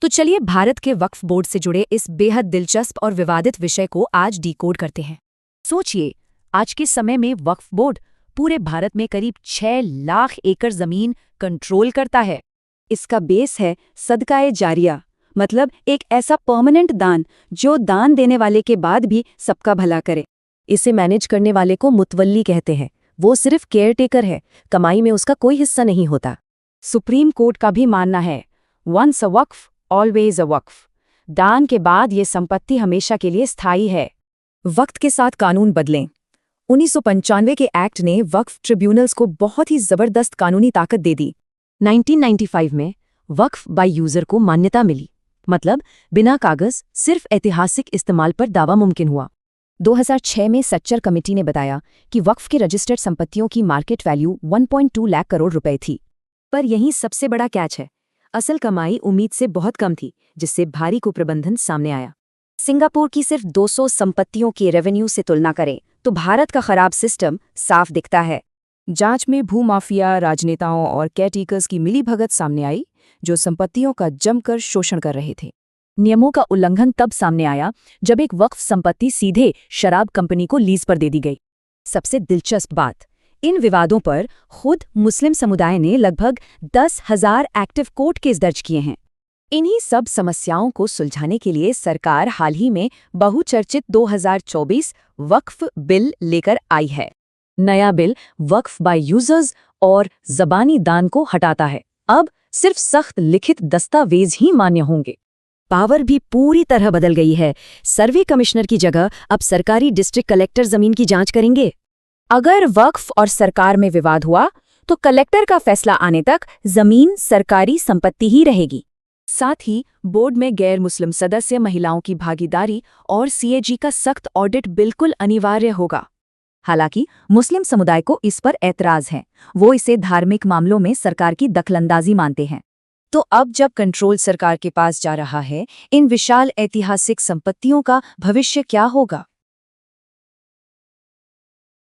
तो चलिए भारत के वक्फ बोर्ड से जुड़े इस बेहद दिलचस्प और विवादित विषय को आज डिकोड करते हैं। सोचिए, आज के समय में वक्फ बोर्ड पूरे भारत में करीब 6 लाख एकड़ जमीन कंट्रोल करता है। इसका बेस है सदकाए जारिया, मतलब एक ऐसा परमानेंट दान जो दान देने वाले के बाद भी सबका भला करे। इसे मैनेज करने वाले को मुतवल्ली कहते हैं। वो सिर्फ केयरटेकर है, कमाई में उसका कोई हिस्सा नहीं होता। सुप्रीम कोर्ट का भी मानना है, once a Waqf always a वक्फ। दान के बाद ये संपत्ति हमेशा के लिए स्थायी है। वक्त के साथ कानून बदलें। 1995 के एक्ट ने वक्फ ट्रिब्यूनल्स को बहुत ही जबरदस्त कानूनी ताकत दे दी। 1995 में वक्फ बाय यूजर को मान्यता मिली, मतलब बिना कागज सिर्फ ऐतिहासिक इस्तेमाल पर दावा मुमकिन हुआ। 2006 में सच्चर कमेटी ने बताया कि वक्फ के रजिस्टर्ड संपत्तियों की मार्केट वैल्यू 1.2 लाख करोड़ रुपए थी। पर यहीं सबसे बड़ा कैच है, असल कमाई उम्मीद से बहुत कम थी, जिससे भारी कुप्रबंधन सामने आया। सिंगापुर की सिर्फ 200 संपत्तियों के रेवेन्यू से तुलना करें तो भारत का खराब सिस्टम साफ दिखता है। जांच में भूमाफिया, राजनेताओं और केयरटेकर्स की मिलीभगत सामने आई, जो संपत्तियों का जमकर शोषण कर रहे थे। नियमों का उल्लंघन तब सामने आया जब एक वक्फ संपत्ति सीधे शराब कंपनी को लीज पर दे दी गई। सबसे दिलचस्प बात, इन विवादों पर खुद मुस्लिम समुदाय ने लगभग 10,000 एक्टिव कोर्ट केस दर्ज किए हैं। इन्हीं सब समस्याओं को सुलझाने के लिए सरकार हाल ही में बहुचर्चित 2024 वक्फ बिल लेकर आई है। नया बिल वक्फ बाय यूजर्स और ज़बानी दान को हटाता है। अब सिर्फ सख्त लिखित दस्तावेज ही मान्य होंगे। पावर भी पूरी तरह बदल गई है। सर्वे कमिश्नर की जगह अब सरकारी डिस्ट्रिक्ट कलेक्टर जमीन की जांच करेंगे। अगर वक्फ और सरकार में विवाद हुआ तो कलेक्टर का फैसला आने तक जमीन सरकारी संपत्ति ही रहेगी। साथ ही बोर्ड में गैर मुस्लिम सदस्य, महिलाओं की भागीदारी और सीएजी का सख्त ऑडिट बिल्कुल अनिवार्य होगा। हालांकि मुस्लिम समुदाय को इस पर ऐतराज है। वो इसे धार्मिक मामलों में सरकार की दखलंदाजी मानते हैं। तो अब जब कंट्रोल सरकार के पास जा रहा है, इन विशाल ऐतिहासिक संपत्तियों का भविष्य क्या होगा?